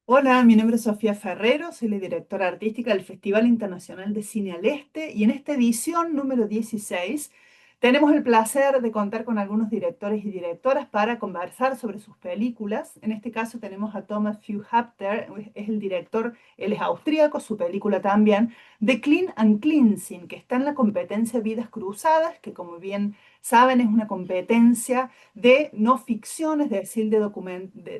Hola, mi nombre es Sofía Ferrero, soy la directora artística del Festival Internacional de Cine Este y en esta edición número 16 tenemos el placer de contar con algunos directores y directoras para conversar sobre sus películas. En este caso tenemos a Thomas Furharper, es el director, él es austríaco, su película también, de Clean and Cleansing, que está en la competencia Vidas Cruzadas, que como bien saben es una competencia de no ficción, es decir,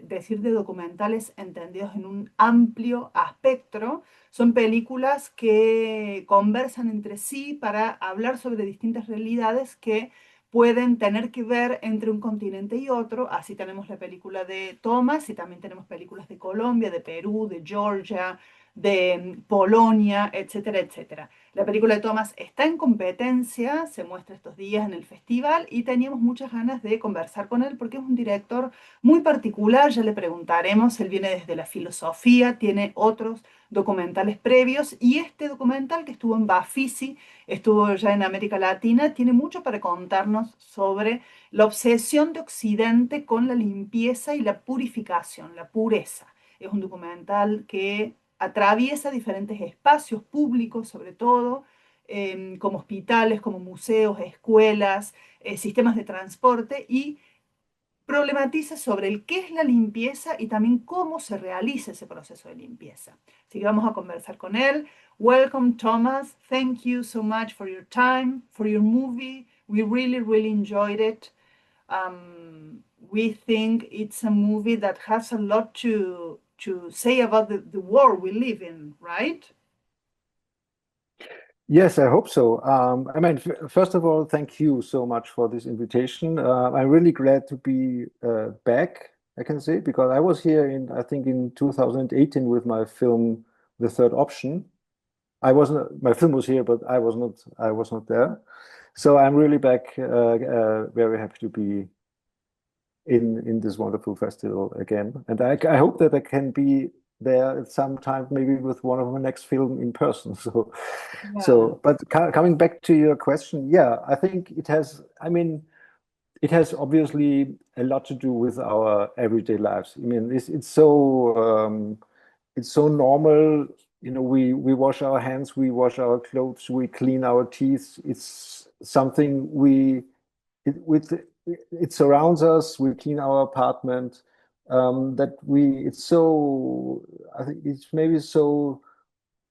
decir de documentales entendidos en un amplio espectro. Son películas que conversan entre sí para hablar sobre distintas realidades que pueden tener que ver entre un continente y otro. Así tenemos la película de Thomas y también tenemos películas de Colombia, de Perú, de Georgia, de Polonia, etcétera, etcétera. La película de Thomas está en competencia, se muestra estos días en el festival y teníamos muchas ganas de conversar con él porque es un director muy particular, ya le preguntaremos, él viene desde la filosofía, tiene otros documentales previos y este documental que estuvo en Bafisi, estuvo ya en América Latina, tiene mucho para contarnos sobre la obsesión de Occidente con la limpieza y la purificación, la pureza. Es un documental que atraviesa diferentes espacios públicos, sobre todo, como hospitales, como museos, escuelas, sistemas de transporte, y problematiza sobre el qué es la limpieza y también cómo se realiza ese proceso de limpieza. Así que vamos a conversar con él. Welcome, Thomas. Thank you so much for your time, for your movie. We really, really enjoyed it. We think it's a movie that has a lot to say about the world we live in, right? Yes, I hope so. First of all, thank you so much for this invitation. I'm really glad to be back, I can say, because I was here I think, in 2018 with my film, The Third Option. My film was here, but I was not there. So I'm really back, very happy to be in this wonderful festival again. And I hope that I can be there at some time, maybe with one of my next film in person. Yeah. But coming back to your question, yeah, I think it has, it has obviously a lot to do with our everyday lives. I mean, it's so normal. You know, we wash our hands, we wash our clothes, we clean our teeth. It's something it, with it surrounds us. We clean our apartment. It's so, I think it's maybe so,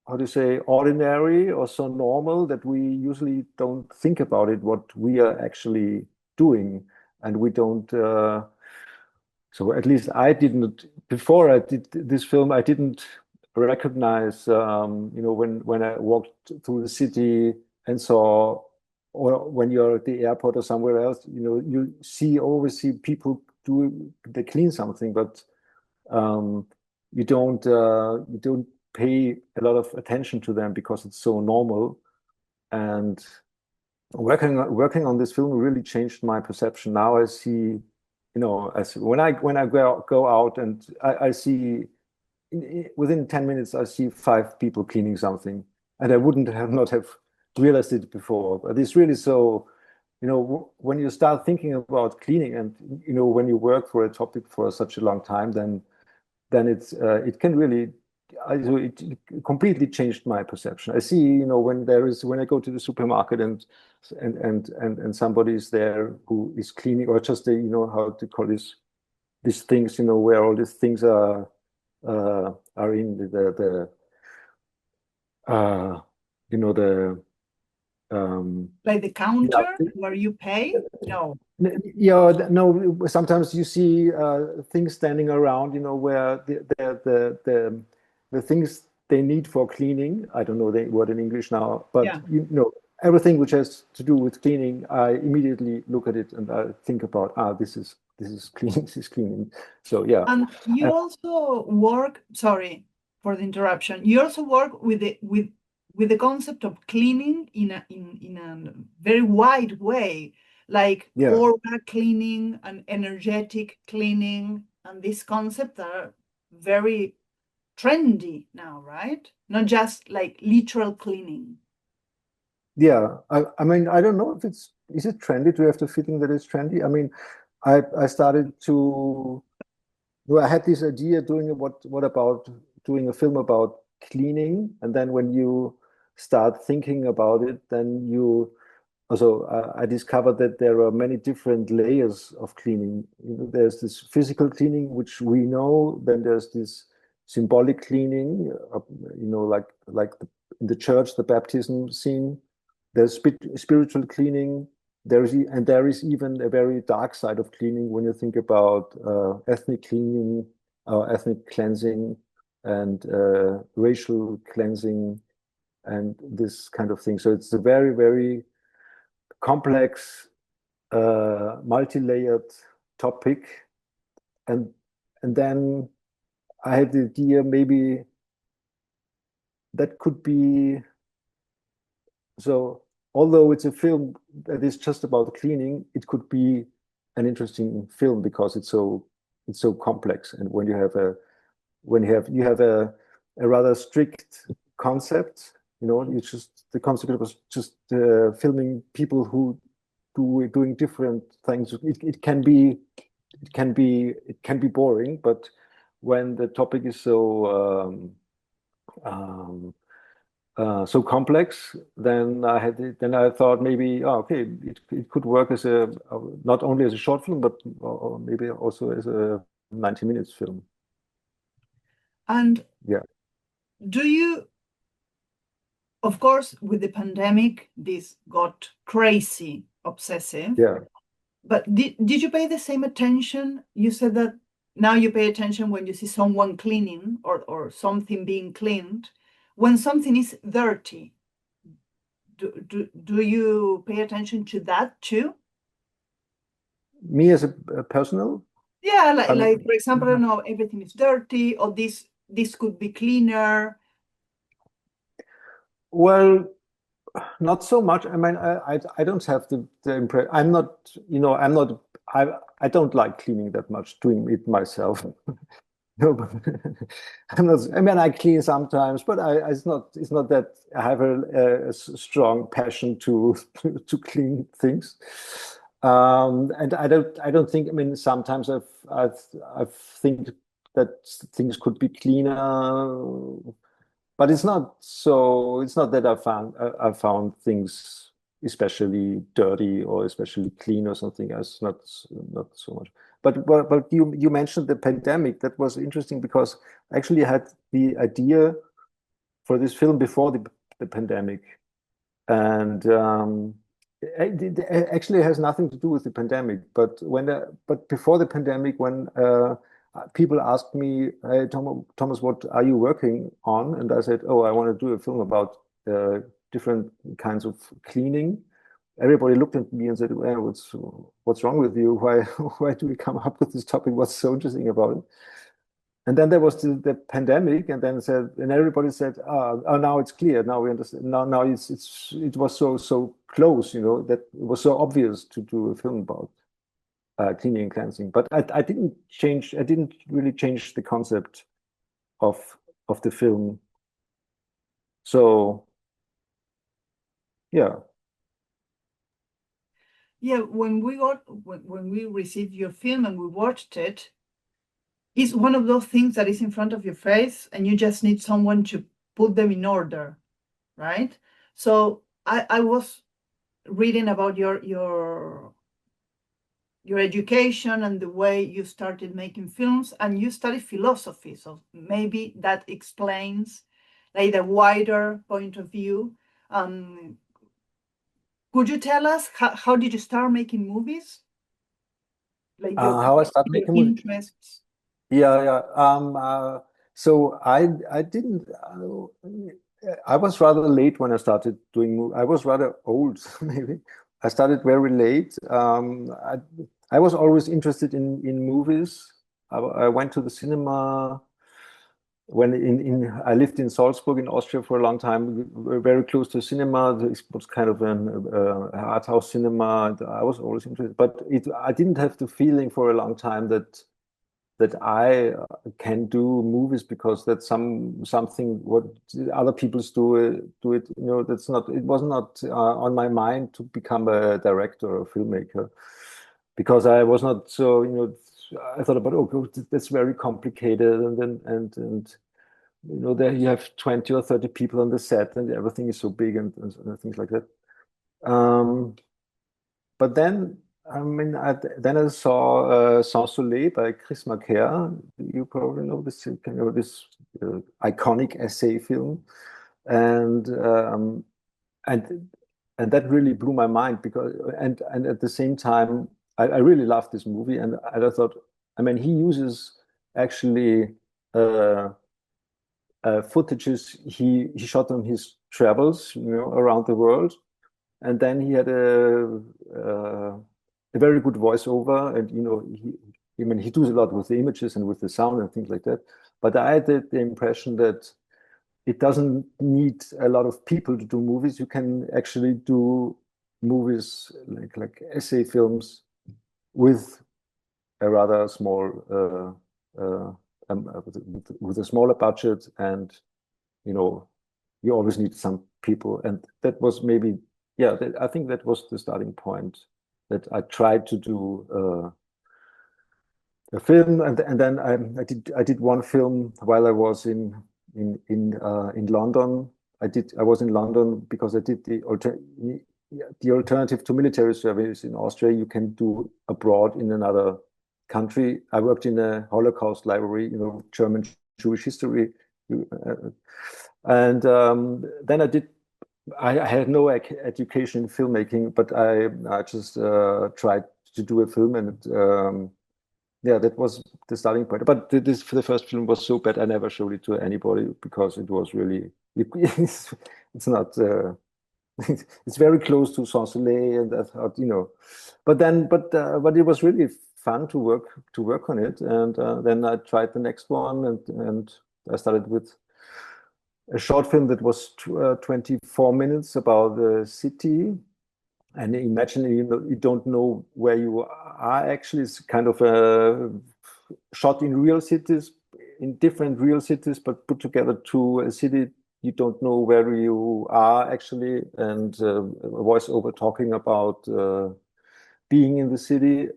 how to say, ordinary or so normal that we usually don't think about it, what we are actually doing. And we don't, so at least I didn't, before I did this film, I didn't recognize, when I walked through the city and saw, or when you're at the airport or somewhere else, always see people they clean something, but um, you don't pay a lot of attention to them because it's so normal. And working on this film really changed my perception. Now I see, as when I go out and I see within 10 minutes I see five people cleaning something, and I wouldn't have not have realized it before. But it's really so, when you start thinking about cleaning, and when you work for a topic for such a long time, then it can really, it completely changed my perception. I see, when I go to the supermarket and somebody is there who is cleaning, or just how to call these things, where all these things are in the you know the Like the yeah. counter where you pay? No. Yeah, no, sometimes you see things standing around, where the things they need for cleaning. I don't know the word in English now, but Yeah. everything which has to do with cleaning, I immediately look at it and I think about, this is cleaning, this is cleaning. So yeah. And you Uh, also work, sorry for the interruption, you also work with the concept of cleaning in a very wide way, like yeah. aura cleaning and energetic cleaning, and these concepts are very trendy now, right? Not just like literal cleaning. Yeah, I mean, I don't know if is it trendy? Do you have the feeling that it's trendy? I mean, I started to no, I had this idea doing what about doing a film about cleaning, and then when you start thinking about it, then you also I discovered that there are many different layers of cleaning. You know, there's this physical cleaning, which we know. Then there's this symbolic cleaning, you know, in the church, the baptism scene. There's spiritual cleaning. There is even a very dark side of cleaning when you think about ethnic cleaning, ethnic cleansing, and racial cleansing, and this kind of thing. So it's a very, very complex, multi-layered topic, and then I had the idea maybe that could be so. Although it's a film that is just about cleaning, it could be an interesting film because it's so complex. And when you have a rather strict concept, you know, the concept was just filming people who doing different things. It can be boring, but when the topic is so complex, then I thought maybe, oh, okay, it could work as not only as a short film, but maybe also as a 90 minutes film. And yeah, do you, of course, with the pandemic, this got crazy, obsessive. yeah. But did you pay the same attention? You said that now you pay attention when you see someone cleaning or something being cleaned. When something is dirty, do you pay attention to that too? Me as a personal? Yeah, like for example, I don't know, everything is dirty, or this could be cleaner. Well, not so much. I mean, I don't have the impression. I'm not, you know, I don't like cleaning that much, doing it myself. No, but I'm not. I mean, I clean sometimes, but it's not that I have a strong passion to clean things. And I don't think. I mean, sometimes I've think that things could be cleaner, but it's not so. It's not that I found things especially dirty or especially clean or something else. Not so much. But you mentioned the pandemic. That was interesting because I actually had the idea for this film before the pandemic, and it actually has nothing to do with the pandemic. But but before the pandemic, when people asked me, "Hey, Thomas, what are you working on?" and I said, "Oh, I want to do a film about different kinds of cleaning." Everybody looked at me and said, "Well, what's wrong with you? Why do we come up with this topic? What's so interesting about it?" And then there was the pandemic, and everybody said, "Oh, now it's clear. Now we understand. Now it was so close, you know, that it was so obvious to do a film about cleaning and cleansing." But I didn't change. I didn't really change the concept of the film. So yeah. Yeah, when we received your film and we watched it, it's one of those things that is in front of your face and you just need someone to put them in order, right? So I was reading about your education and the way you started making films, and you studied philosophy. So maybe that explains like the wider point of view. Could you tell us how did you start making movies? Like How I started your making movies? interests? Yeah. So I didn't. I was rather late when I started doing movies. I was rather old, maybe. I started very late. I was always interested in movies. I went to the cinema when I lived in Salzburg in Austria for a long time. We were very close to cinema. It was kind of an art house cinema. I was always interested, but I didn't have the feeling for a long time that I can do movies because that's something what other people do it. You know, that's not. It was not on my mind to become a director or a filmmaker because I was not so, you know, I thought about, oh, that's very complicated, and you know, there you have 20 or 30 people on the set, and everything is so big and things like that. But then, I mean, then I saw Sans Soleil by Chris Marker. You probably know this, this iconic essay film, and and and that really blew my mind because and at the same time, I really loved this movie, and I thought, I mean, he uses actually footages he shot on his travels, you know, around the world, and then he had a very good voiceover, and you know, I mean, he does a lot with the images and with the sound and things like that. But I had the impression that it doesn't need a lot of people to do movies. You can actually do movies like essay films with a rather small with a smaller budget, and you know, you always need some people, and that was maybe, yeah, I think that was the starting point, that I tried to do a film, and then I did one film while I was in London. I was in London because I did the alternative to military service in Austria. You can do abroad in another country. I worked in a Holocaust library, you know, German Jewish history, and then I had no education in filmmaking, but I just tried to do a film, and yeah, that was the starting point. But this, for the first film, was so bad I never showed it to anybody because it was really it's not it's very close to Sans Soleil, and that, you know. But it was really fun to work on it, and then I tried the next one, and I started with a short film that was 24 minutes about the city. And imagine, you know, you don't know where you are actually. It's kind of a shot in real cities, in different real cities, but put together to a city. You don't know where you are actually, and a voiceover talking about being in the city.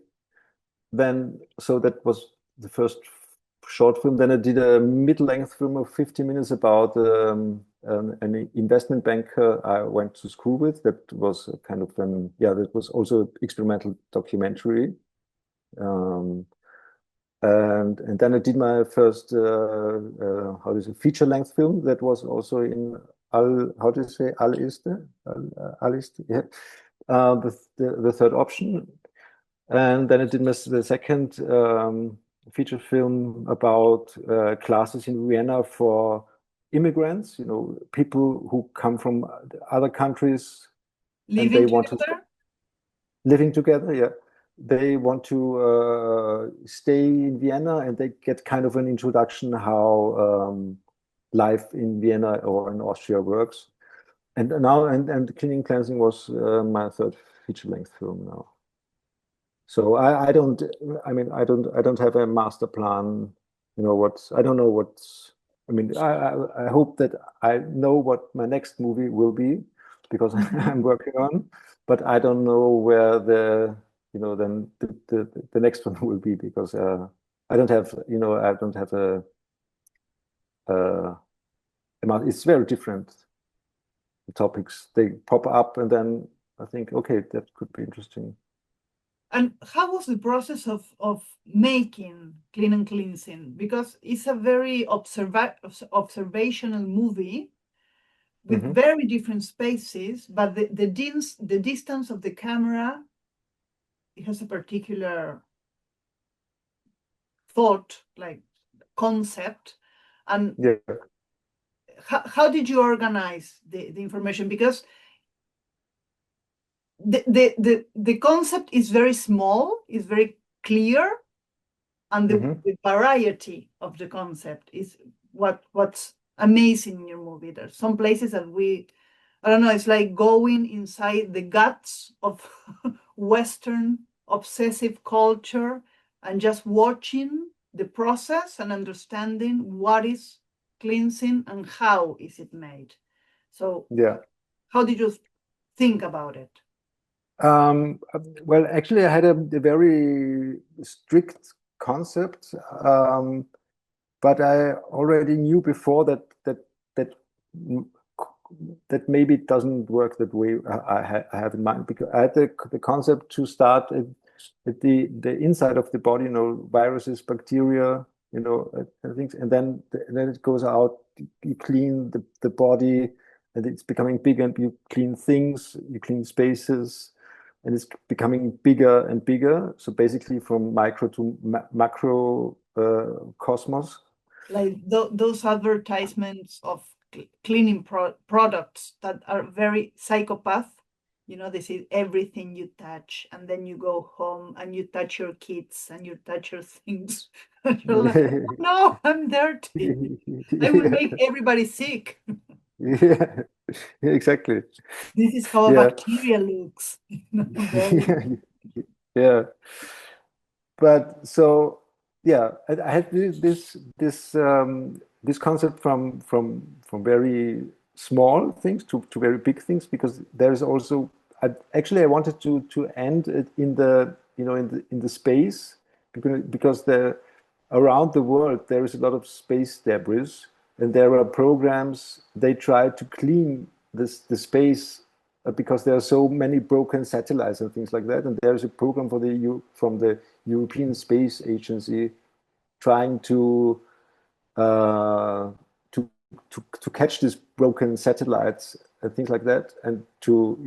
Then, so that was the first short film. Then I did a mid-length film of 50 minutes about an investment banker I went to school with. That was a kind of that was also experimental documentary. And then I did my first feature-length film that was also in Este, yeah, the third option. And then I did the second feature film about classes in Vienna for immigrants, you know, people who come from other countries and they want to living together. Yeah, they want to stay in Vienna, and they get kind of an introduction how life in Vienna or in Austria works. And now, and Cleaning Cleansing was my third feature-length film now. So I don't have a master plan, you know, I don't know what's, I mean, I hope that I know what my next movie will be, because I'm working on, but I don't know where then the next one will be, because I don't have it's very different. The topics, they pop up, and then I think, okay, that could be interesting. And how was the process of making Clean and Cleansing? Because it's a very observational movie with very different spaces, but the distance of the camera, it has a particular thought, like concept. And yeah. How did you organize the information? Because the concept is very small, is very clear, and the variety of the concept is what's amazing in your movie. There's some places that I don't know, it's like going inside the guts of Western obsessive culture and just watching the process and understanding what is cleansing and how is it made. So yeah, how did you think about it? Well, actually, I had a very strict concept, but I already knew before that maybe it doesn't work that way I have in mind, because I had the concept to start at the inside of the body, viruses, bacteria, and things, and then it goes out. You clean the body, and it's becoming bigger, and you clean things, you clean spaces, and it's becoming bigger and bigger. So basically, from micro to macro cosmos. Like those advertisements of cleaning products that are very psychopath. They say everything you touch, and then you go home and you touch your kids and you touch your things. And you're like, no, I'm dirty. I will make everybody sick. Yeah, exactly. This is how a bacteria looks. Yeah. But so yeah, I had this concept from very small things to very big things, because there's also I wanted to end it in the in the space, because around the world there is a lot of space debris, and there are programs they try to clean the space, because there are so many broken satellites and things like that, and there is a program from the European Space Agency trying to catch these broken satellites and things like that, and to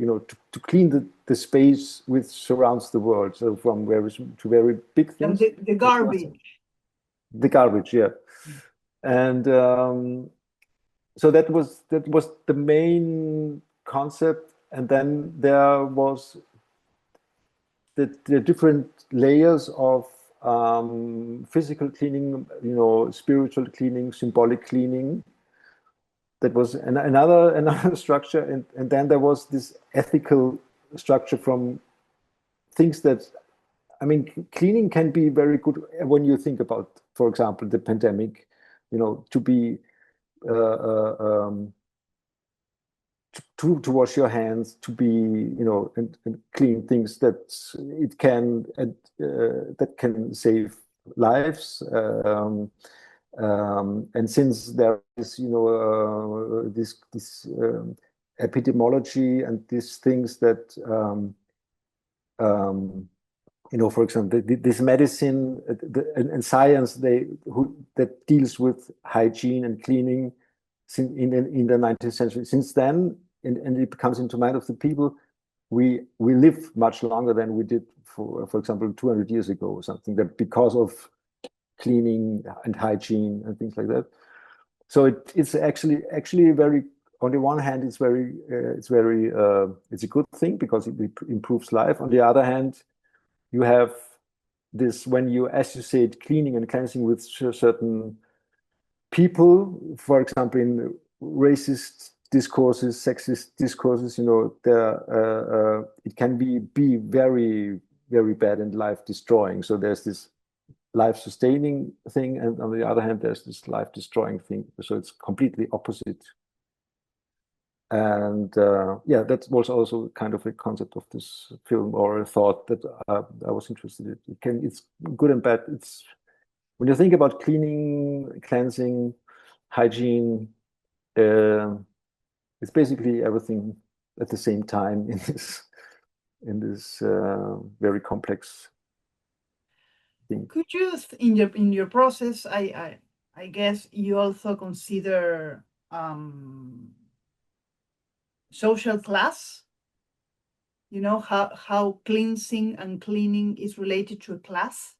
clean the space which surrounds the world. So from to very big things. And the garbage. The garbage, yeah. And so that was the main concept, and then there was the different layers of physical cleaning, spiritual cleaning, symbolic cleaning. That was another structure, and then there was this ethical structure from things that, I mean, cleaning can be very good when you think about, for example, the pandemic, to be to wash your hands, to be, and clean things that it can that can save lives. And since there is, this epidemiology and these things that, for example, this medicine and science, that deals with hygiene and cleaning in the 19th century. Since then, and it comes into mind of the people, we live much longer than we did, for example, 200 years ago or something, that because of cleaning and hygiene and things like that. So it's actually very, on the one hand, it's a good thing because it improves life. On the other hand, you have this, when you associate cleaning and cleansing with certain people, for example, in racist discourses, sexist discourses, it can be very, very bad and life destroying. So there's this life sustaining thing, and on the other hand, there's this life destroying thing. So it's completely opposite. And that was also kind of a concept of this film, or a thought that I was interested in. It's good and bad. It's when you think about cleaning, cleansing, hygiene, it's basically everything at the same time in this very complex thing. Could you, in your process, I guess you also consider social class? How cleansing and cleaning is related to a class.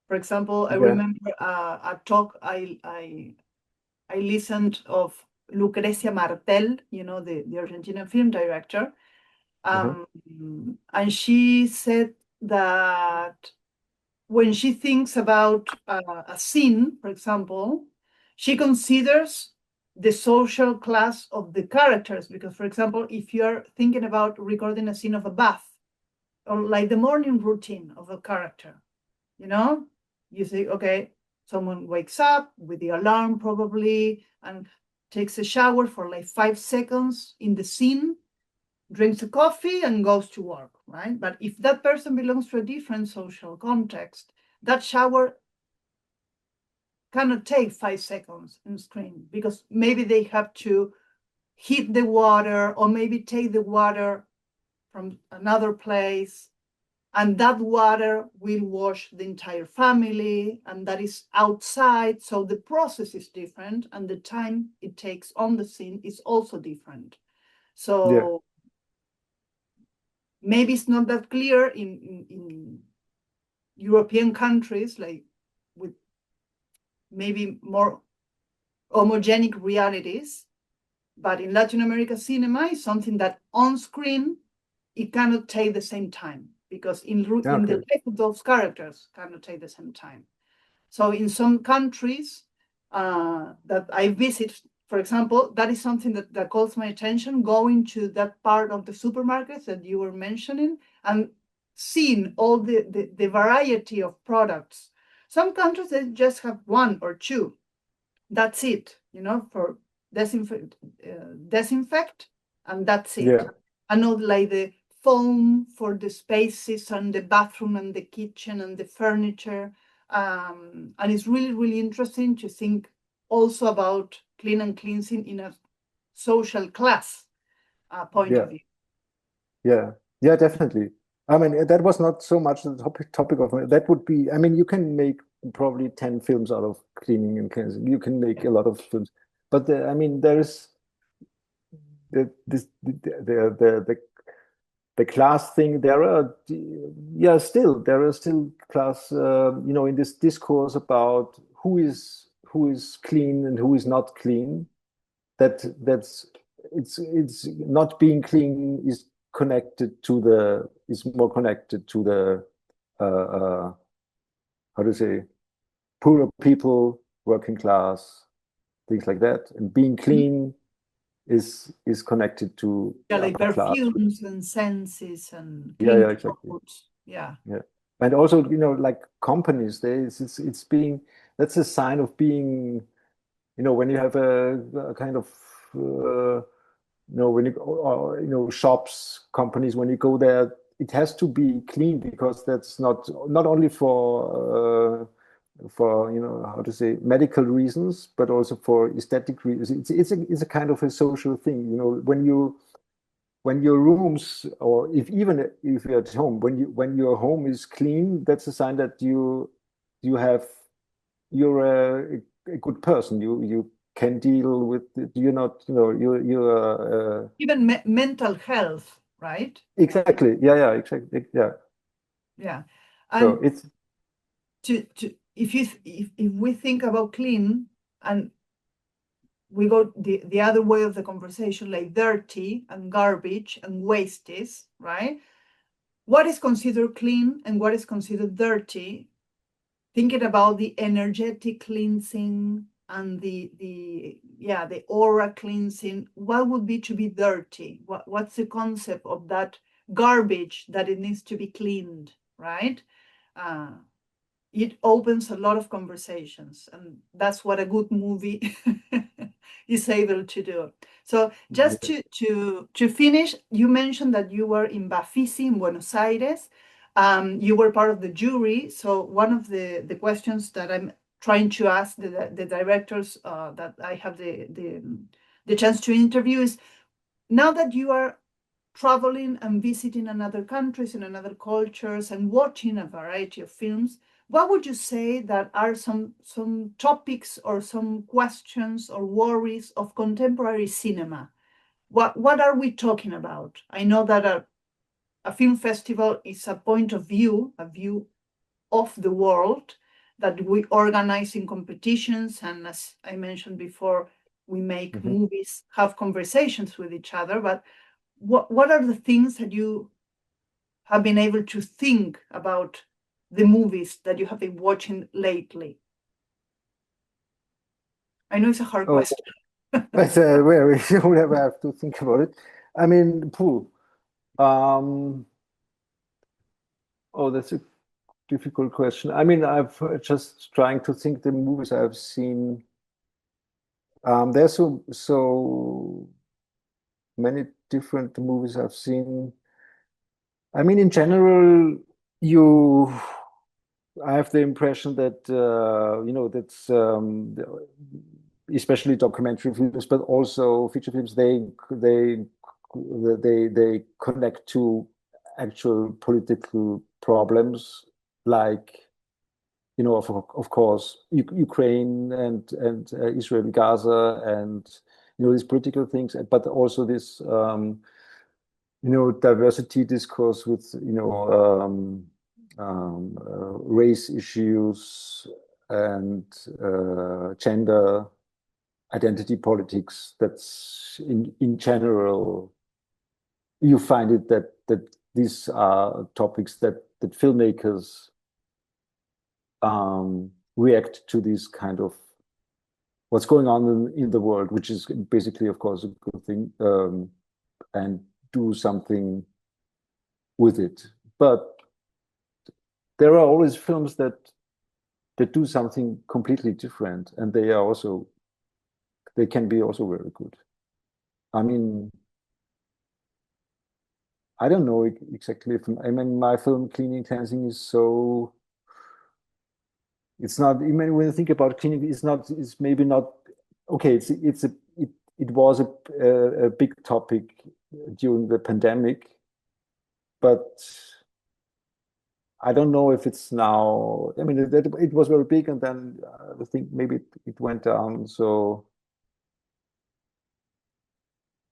For example, I remember a talk I listened of Lucrecia Martel, the Argentinian film director, and she said that when she thinks about a scene, for example, she considers the social class of the characters. Because, for example, if you're thinking about recording a scene of a bath, or like the morning routine of a character, you say, okay, someone wakes up with the alarm probably and takes a shower for like 5 seconds in the scene, drinks a coffee and goes to work, right? But if that person belongs to a different social context, that shower cannot take 5 seconds on screen because maybe they have to heat the water or maybe take the water from another place, and that water will wash the entire family, and that is outside. So the process is different, and the time it takes on the scene is also different. So maybe it's not that clear in European countries, like with maybe more homogenic realities. But in Latin America cinema is something that on screen, it cannot take the same time because in the life of those characters cannot take the same time. So in some countries that I visit, for example, that is something that calls my attention, going to that part of the supermarkets that you were mentioning and seeing all the variety of products. Some countries, they just have one or two. That's it, for disinfect, and that's it. Yeah. And not like the foam for the spaces and the bathroom and the kitchen and the furniture. And it's really, really interesting to think also about clean and cleansing in a social class point of view. Yeah, definitely. I mean, that was not so much the topic of that would be, I mean, you can make probably 10 films out of cleaning and cleansing. You can make a lot of films. But I mean, there is the class thing. There are still class, in this discourse about who is clean and who is not clean. It's not being clean is more connected to the how to say, poorer people, working class, things like that. And being clean is connected to like perfumes class. and senses and exactly. Yeah. And also, like companies, it's being, that's a sign of being, when you have a kind of when you shops, companies, when you go there, it has to be clean because that's not only for how to say, medical reasons, but also for aesthetic reasons. It's a kind of a social thing. When your rooms, or even if you're at home, when your home is clean, that's a sign that you're a good person. You can deal with it. You're not, you're even mental health, right? Exactly. Yeah, exactly. Yeah. So And it's if we think about clean and we go the other way of the conversation, like dirty and garbage and wastes, right? What is considered clean and what is considered dirty? Thinking about the energetic cleansing and the aura cleansing, what would be to be dirty? What's the concept of that garbage that it needs to be cleaned, right? It opens a lot of conversations, and that's what a good movie is able to do. So just to finish, you mentioned that you were in Bafisi in Buenos Aires. You were part of the jury. So one of the questions that I'm trying to ask the directors that I have the chance to interview is, now that you are traveling and visiting another countries and another cultures and watching a variety of films, what would you say that are some topics or some questions or worries of contemporary cinema? What are we talking about? I know that a film festival is a point of view, a view of the world that we organize in competitions. And as I mentioned before, we make movies, have conversations with each other. But what are the things that you have been able to think about the movies that you have been watching lately? I know it's a hard question. But where you have to think about it. I mean, that's a difficult question. I mean, I've just trying to think the movies I've seen. There's so many different movies I've seen. I mean, in general, you I have the impression that that's especially documentary films, but also feature films. They connect to actual political problems, like of course Ukraine and Israel, Gaza, and these political things, but also this diversity discourse with race issues and gender identity politics. That's in general, you find it that these are topics that filmmakers react to this kind of what's going on in the world, which is basically, of course, a good thing, and do something with it. But there are always films that do something completely different, and they can be also very good. I mean, I don't know exactly if my film Cleaning Cleansing is so. It's not. I mean, when you think about cleaning, it's maybe not. Okay, it was a big topic during the pandemic, but I don't know if it's now. I mean, it was very big, and then I think maybe it went down. So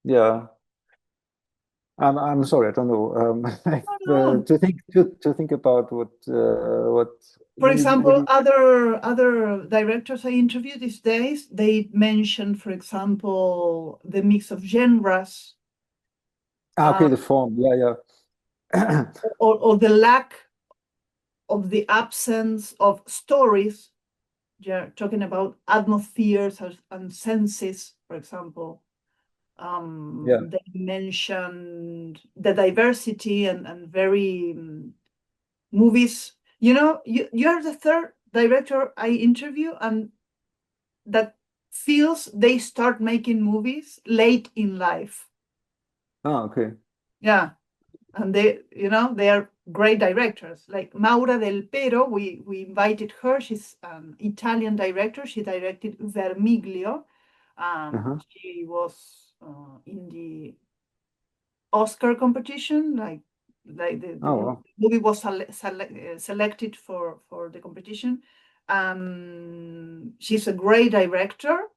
yeah, I'm sorry, I don't know. No. To think about what For when example, you other directors I interview these days, they mention, for example, the mix of genres, okay, the form, yeah, yeah. or the lack of the absence of stories. Yeah, talking about atmospheres and senses, for example. Yeah. They mentioned the diversity and very movies. You're the third director I interview, and that feels they start making movies late in life. Oh, okay. Yeah, and they are great directors. Like Maura Del Pero, we invited her. She's an Italian director. She directed Vermiglio. Uh-huh. She was in the Oscar competition, like Oh, the wow. movie was selected for the competition. She's a great director.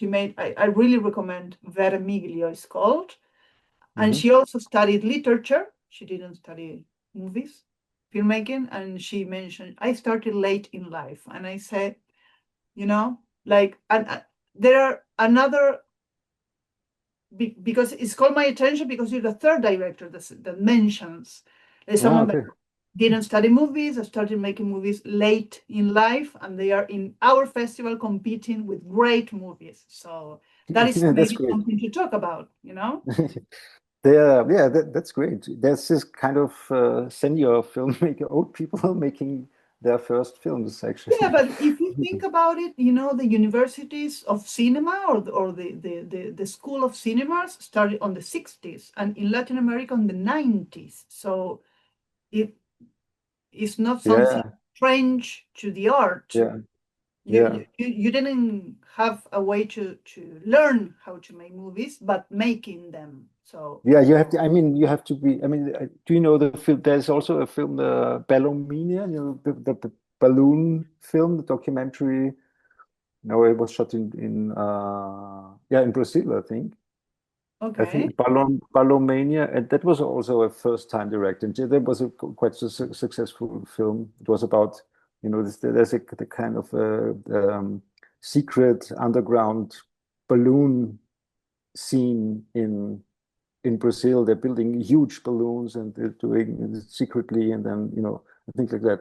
I really recommend Vermiglio, it's called. And Hmm. she also studied literature. She didn't study movies, filmmaking. And she mentioned, I started late in life. And I said, and there are another, because it's called my attention because you're the third director that mentions Oh, someone that okay. didn't study movies, started making movies late in life, and they are in our festival competing with great movies. So that is Yeah, that's maybe great. something to talk about. Yeah, that's great. There's this kind of senior filmmaker, old people making their first films, Yeah, actually. but if you think about it, the universities of cinema or the school of cinemas started on the 60s, and in Latin America on the 90s. So it is not something Yeah, strange to the art. yeah, You, yeah. you, you you didn't have a way to learn how to make movies, but making them. So Yeah, you have to. I mean, you have to be. I mean, do you know the film? There's also a film, Ballomania, the balloon film, the documentary. No, it was shot in Brazil, I think. I okay, think Ballomania, and that was also a first-time director. And that was a quite successful film. It was about, there's the kind of secret underground balloon scene in Brazil. They're building huge balloons and they're doing it secretly, and then things like that.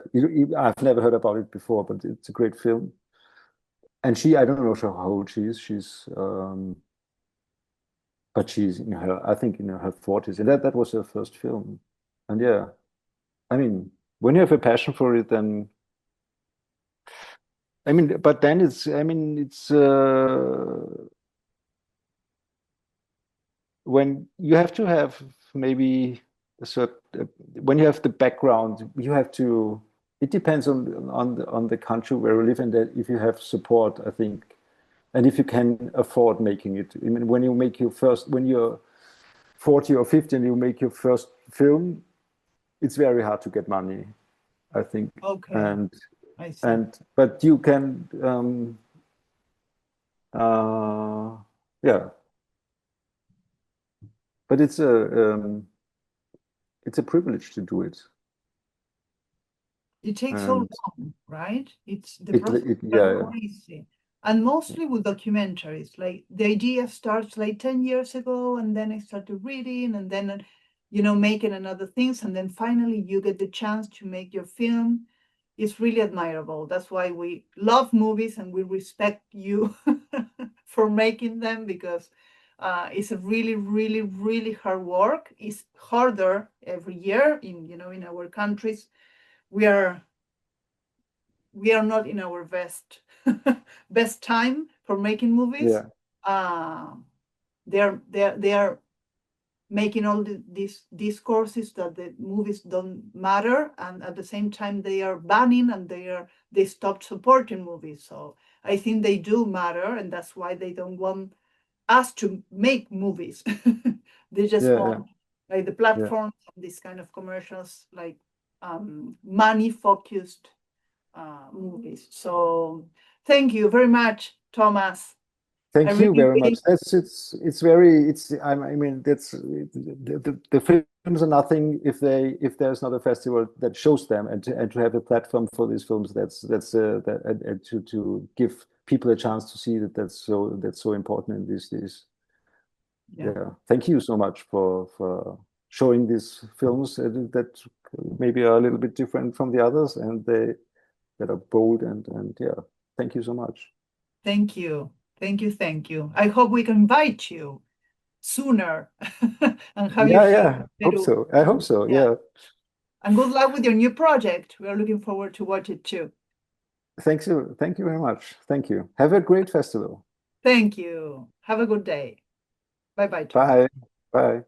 I've never heard about it before, but it's a great film. And I don't know how old she is. But she's in I think in her 40s, and that was her first film. And yeah, I mean, when you have a passion for it, then I mean, but then it's when you have to have maybe a certain when you have the background, you have to. it depends on the country where you live, and that if you have support, I think, and if you can afford making it. I mean, when you make your first, when you're 40 or 50 and you make your first film, it's very hard to get money, I think. Okay, I see. But you can, yeah. But it's a privilege to do it. It takes so And long, right? It's the process is yeah. crazy. And mostly with documentaries, like the idea starts like 10 years ago, and then I started reading, and then, making another things, and then finally you get the chance to make your film. It's really admirable. That's why we love movies and we respect you for making them, because it's a really, really, really hard work. It's harder every year in our countries. We are not in our best time for making movies. Yeah. They are making all these courses that the movies don't matter, and at the same time they are banning and they stopped supporting movies. So I think they do matter, and that's why they don't want us to make movies. They just want like the platforms and this kind of commercials, like money focused movies. So thank you very much, Thomas. Thank you very much. I mean, that's the films are nothing if there's not a festival that shows them, and to have a platform for these films, and to give people a chance to see that's so important in these days. Yeah. Thank you so much for showing these films that maybe are a little bit different from the others, and that are bold, and yeah. Thank you so much. Thank you. Thank you. Thank you. I hope we can invite you sooner and have you here. Hope so. I hope so. Yeah. And good luck with your new project. We are looking forward to watch it too. Thank you. Thank you very much. Thank you. Have a great festival. Thank you. Have a good day. Bye-bye. Bye. Bye.